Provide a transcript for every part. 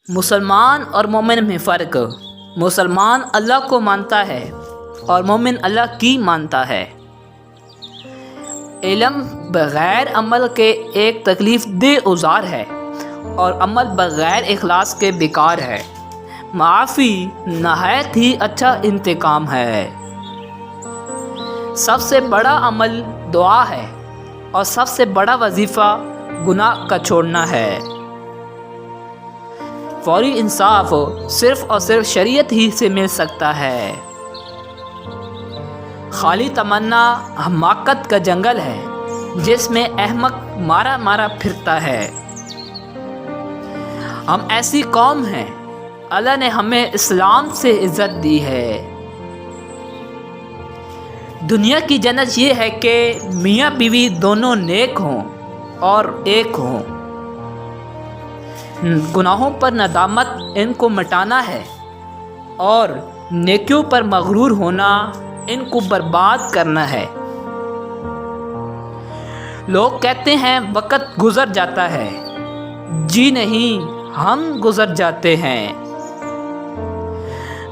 مسلمان اور مومن میں فرق۔ مسلمان اللہ کو مانتا ہے اور مومن اللہ کی مانتا ہے۔ علم بغیر عمل کے ایک تکلیف دہ اوزار ہے اور عمل بغیر اخلاص کے بیکار ہے۔ معافی نہایت ہی اچھا انتقام ہے۔ سب سے بڑا عمل دعا ہے اور سب سے بڑا وظیفہ گناہ کا چھوڑنا ہے۔ فوری انصاف صرف اور صرف شریعت ہی سے مل سکتا ہے۔ خالی تمنا حماقت کا جنگل ہے جس میں احمق مارا مارا پھرتا ہے۔ ہم ایسی قوم ہیں، اللہ نے ہمیں اسلام سے عزت دی ہے۔ دنیا کی جنت یہ ہے کہ میاں بیوی دونوں نیک ہوں اور ایک ہوں۔ گناہوں پر ندامت ان کو مٹانا ہے اور نیکیوں پر مغرور ہونا ان کو برباد کرنا ہے۔ لوگ کہتے ہیں وقت گزر جاتا ہے، جی نہیں، ہم گزر جاتے ہیں۔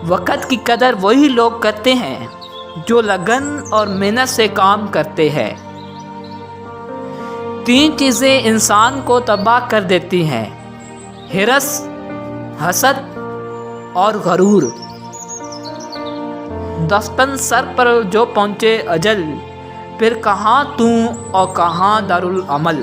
وقت کی قدر وہی لوگ کرتے ہیں جو لگن اور محنت سے کام کرتے ہیں۔ 3 چیزیں انسان کو تباہ کر دیتی ہیں: ہرس، حسد اور غرور۔ دفتن سر پر جو پہنچے اجل، پھر کہاں تو اور کہاں دارالعمل۔